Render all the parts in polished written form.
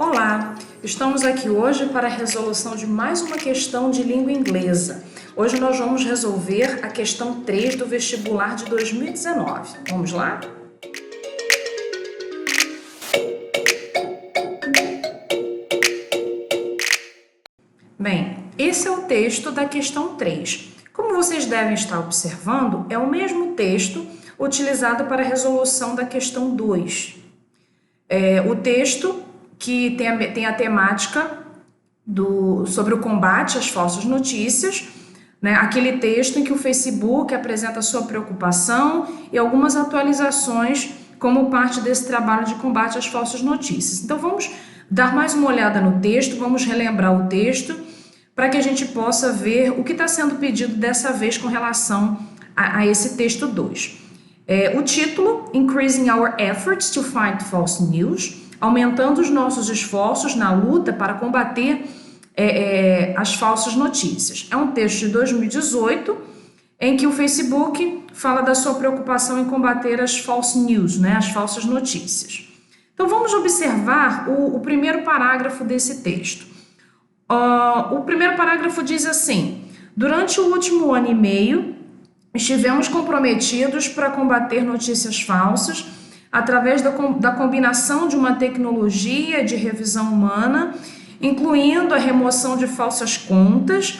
Olá, estamos aqui hoje para a resolução de mais uma questão de língua inglesa. Hoje nós vamos resolver a questão 3 do vestibular de 2019. Vamos lá? Bem, esse é o texto da questão 3. Como vocês devem estar observando, é o mesmo texto utilizado para a resolução da questão 2. O texto que tem a temática sobre o combate às falsas notícias, né? Aquele texto em que o Facebook apresenta sua preocupação e algumas atualizações como parte desse trabalho de combate às falsas notícias. Então vamos dar mais uma olhada no texto, vamos relembrar o texto para que a gente possa ver o que está sendo pedido dessa vez com relação a esse texto 2. O título, Increasing Our Efforts to Find False News, aumentando os nossos esforços na luta para combater as falsas notícias. É um texto de 2018 em que o Facebook fala da sua preocupação em combater as false news, né, as falsas notícias. Então vamos observar o primeiro parágrafo desse texto. O primeiro parágrafo diz assim: durante o último ano e meio, estivemos comprometidos para combater notícias falsas através da combinação de uma tecnologia de revisão humana, incluindo a remoção de falsas contas,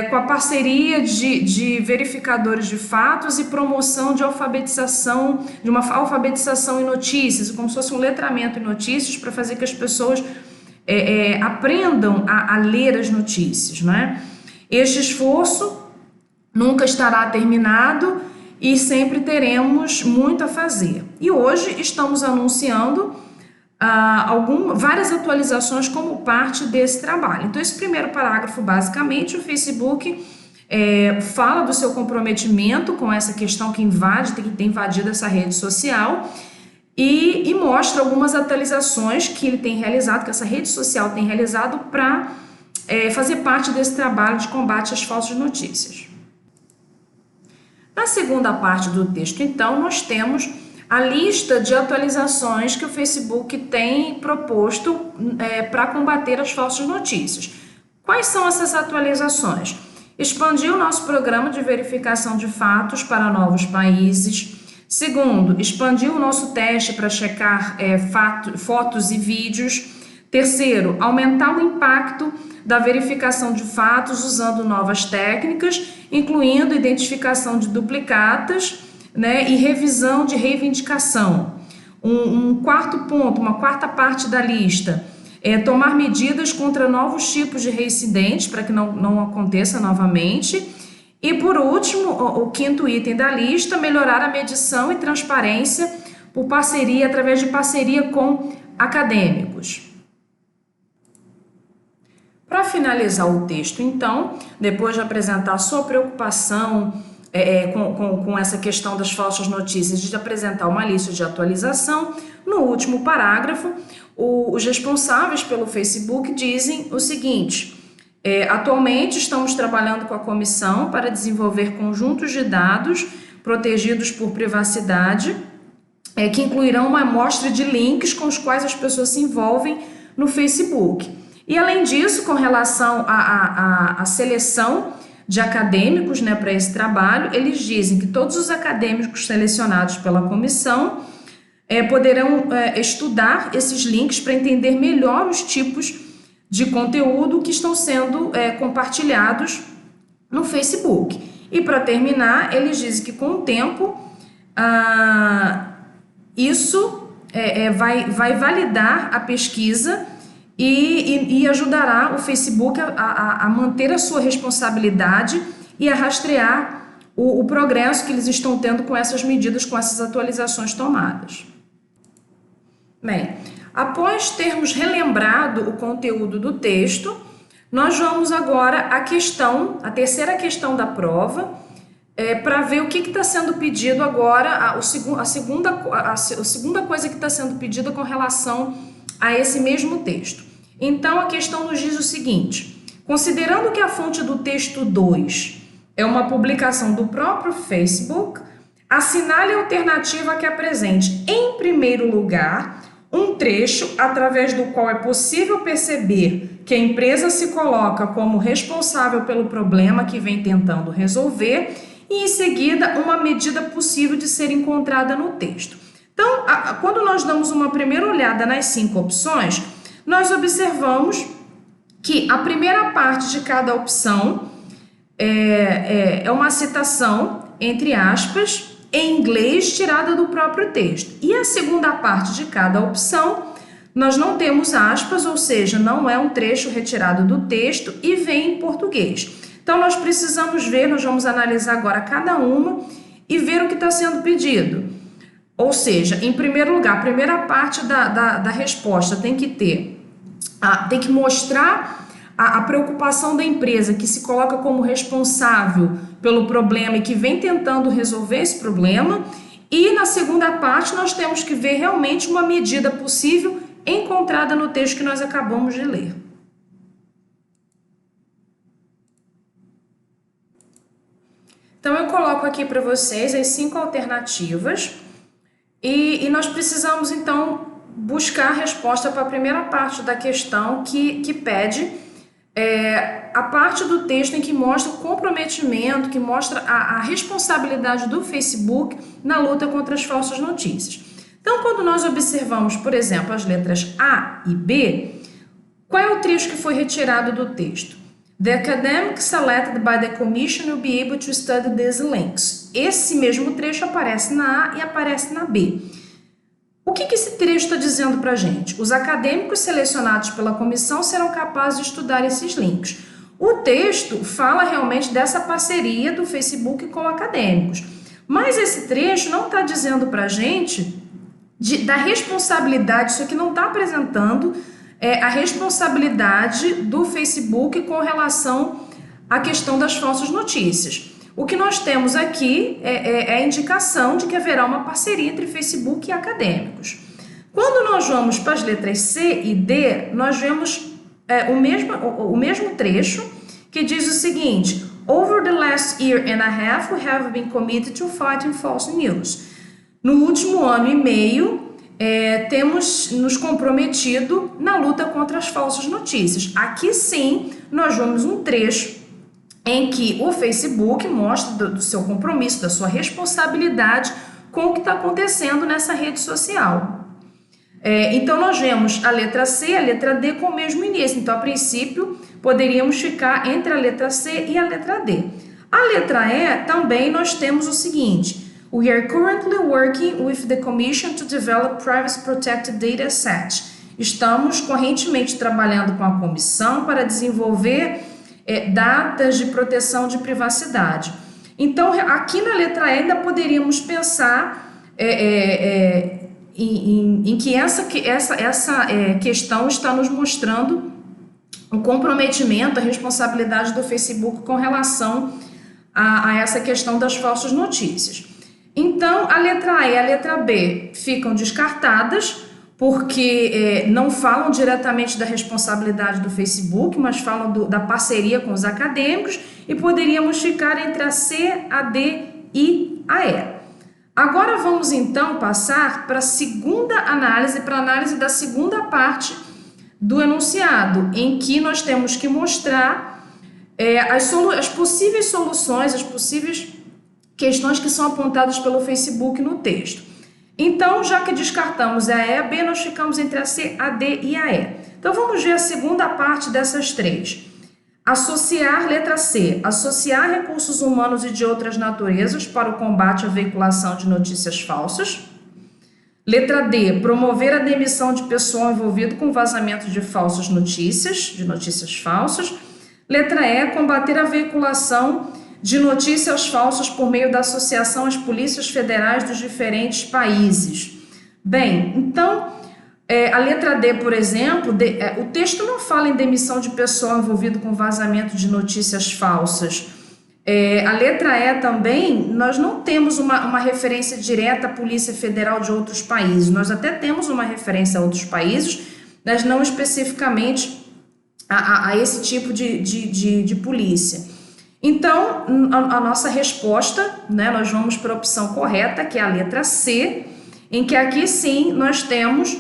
com a parceria de verificadores de fatos e promoção de alfabetização, de uma alfabetização em notícias, como se fosse um letramento em notícias para fazer que as pessoas aprendam a ler as notícias, né? Este esforço nunca estará terminado e sempre teremos muito a fazer. E hoje estamos anunciando várias atualizações como parte desse trabalho. Então, esse primeiro parágrafo, basicamente, o Facebook fala do seu comprometimento com essa questão que tem invadido essa rede social e mostra algumas atualizações que ele tem realizado, que essa rede social tem realizado para fazer parte desse trabalho de combate às falsas notícias. Na segunda parte do texto, então, nós temos a lista de atualizações que o Facebook tem proposto para combater as falsas notícias. Quais são essas atualizações? Expandir o nosso programa de verificação de fatos para novos países. Segundo, expandir o nosso teste para checar fotos e vídeos. Terceiro, aumentar o impacto da verificação de fatos usando novas técnicas, incluindo identificação de duplicatas, né, e revisão de reivindicação. Um quarto ponto, uma quarta parte da lista, tomar medidas contra novos tipos de reincidentes para que não aconteça novamente. E por último, o quinto item da lista, melhorar a medição e transparência através de parceria com acadêmicos. Para finalizar o texto, então, depois de apresentar a sua preocupação com essa questão das falsas notícias, de apresentar uma lista de atualização, no último parágrafo, os responsáveis pelo Facebook dizem o seguinte: atualmente estamos trabalhando com a comissão para desenvolver conjuntos de dados protegidos por privacidade, que incluirão uma amostra de links com os quais as pessoas se envolvem no Facebook. E, além disso, com relação à seleção de acadêmicos, né, para esse trabalho, eles dizem que todos os acadêmicos selecionados pela comissão poderão estudar esses links para entender melhor os tipos de conteúdo que estão sendo compartilhados no Facebook. E, para terminar, eles dizem que, com o tempo, isso vai validar a pesquisa e ajudará o Facebook a manter a sua responsabilidade e a rastrear o progresso que eles estão tendo com essas medidas, com essas atualizações tomadas. Bem, após termos relembrado o conteúdo do texto, nós vamos agora à terceira questão da prova, para ver o que está sendo pedido agora, a segunda coisa que está sendo pedida com relação a esse mesmo texto. Então, a questão nos diz o seguinte: considerando que a fonte do texto 2 é uma publicação do próprio Facebook, assinale a alternativa que apresente, em primeiro lugar, Um trecho através do qual é possível perceber que a empresa se coloca como responsável pelo problema que vem tentando resolver e, em seguida, uma medida possível de ser encontrada no texto. Então, quando nós damos uma primeira olhada nas 5 opções, nós observamos que a primeira parte de cada opção é uma citação, entre aspas, em inglês tirada do próprio texto. E a segunda parte de cada opção, nós não temos aspas, ou seja, não é um trecho retirado do texto e vem em português. Então, nós precisamos ver, nós vamos analisar agora cada uma e ver o que está sendo pedido. Ou seja, em primeiro lugar, a primeira parte da resposta tem que mostrar a preocupação da empresa que se coloca como responsável pelo problema e que vem tentando resolver esse problema. E na segunda parte nós temos que ver realmente uma medida possível encontrada no texto que nós acabamos de ler. Então eu coloco aqui para vocês as 5 alternativas e nós precisamos então buscar a resposta para a primeira parte da questão que pede a parte do texto em que mostra o comprometimento, que mostra a responsabilidade do Facebook na luta contra as falsas notícias. Então, quando nós observamos, por exemplo, as letras A e B, qual é o trecho que foi retirado do texto? The academic selected by the commission will be able to study these links. Esse mesmo trecho aparece na A e aparece na B. O que esse trecho está dizendo para a gente? Os acadêmicos selecionados pela comissão serão capazes de estudar esses links. O texto fala realmente dessa parceria do Facebook com acadêmicos, mas esse trecho não está dizendo para a gente da responsabilidade, isso aqui não está apresentando a responsabilidade do Facebook com relação à questão das falsas notícias. O que nós temos aqui é a indicação de que haverá uma parceria entre Facebook e acadêmicos. Quando nós vamos para as letras C e D, nós vemos o mesmo trecho que diz o seguinte: Over the last year and a half, we have been committed to fighting false news. No último ano e meio, temos nos comprometido na luta contra as falsas notícias. Aqui sim, nós vemos um trecho em que o Facebook mostra do seu compromisso, da sua responsabilidade com o que está acontecendo nessa rede social. Então, nós vemos a letra C e a letra D com o mesmo início. Então, a princípio, poderíamos ficar entre a letra C e a letra D. A letra E, também nós temos o seguinte: We are currently working with the Commission to develop Privacy Protected Data Set. Estamos correntemente trabalhando com a comissão para desenvolver datas de proteção de privacidade. Então, aqui na letra E ainda poderíamos pensar em que essa questão está nos mostrando o comprometimento, a responsabilidade do Facebook com relação a essa questão das falsas notícias. Então, a letra E e a letra B ficam descartadas, porque não falam diretamente da responsabilidade do Facebook, mas falam da parceria com os acadêmicos, e poderíamos ficar entre a C, a D e a E. Agora vamos então passar para a segunda análise, para a análise da segunda parte do enunciado, em que nós temos que mostrar as possíveis soluções, as possíveis questões que são apontadas pelo Facebook no texto. Então, já que descartamos a E e a B, nós ficamos entre a C, a D e a E. Então, vamos ver a segunda parte dessas 3. Associar, letra C, associar recursos humanos e de outras naturezas para o combate à veiculação de notícias falsas. Letra D, promover a demissão de pessoal envolvido com vazamento de falsas notícias, de notícias falsas. Letra E, combater a veiculação de notícias falsas por meio da associação às polícias federais dos diferentes países. Bem, então, a letra D, por exemplo, o texto não fala em demissão de pessoal envolvido com vazamento de notícias falsas. A letra E também, nós não temos uma referência direta à Polícia Federal de outros países. Nós até temos uma referência a outros países, mas não especificamente a esse tipo de polícia. Então, a nossa resposta, nós vamos para a opção correta, que é a letra C, em que aqui sim nós temos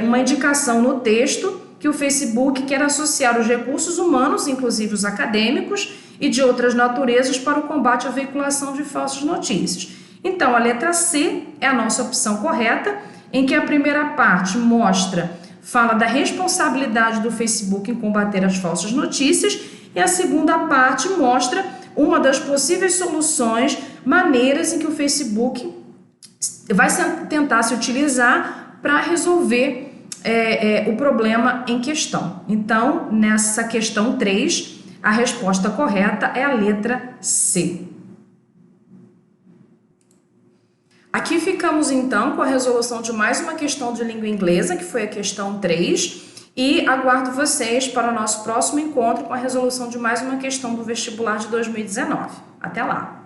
uma indicação no texto que o Facebook quer associar os recursos humanos, inclusive os acadêmicos, e de outras naturezas para o combate à veiculação de falsas notícias. Então, a letra C é a nossa opção correta, em que a primeira parte fala da responsabilidade do Facebook em combater as falsas notícias, e a segunda parte mostra uma das possíveis soluções, maneiras em que o Facebook vai tentar se utilizar para resolver o problema em questão. Então, nessa questão 3, a resposta correta é a letra C. Aqui ficamos então com a resolução de mais uma questão de língua inglesa, que foi a questão 3, e aguardo vocês para o nosso próximo encontro com a resolução de mais uma questão do vestibular de 2019. Até lá!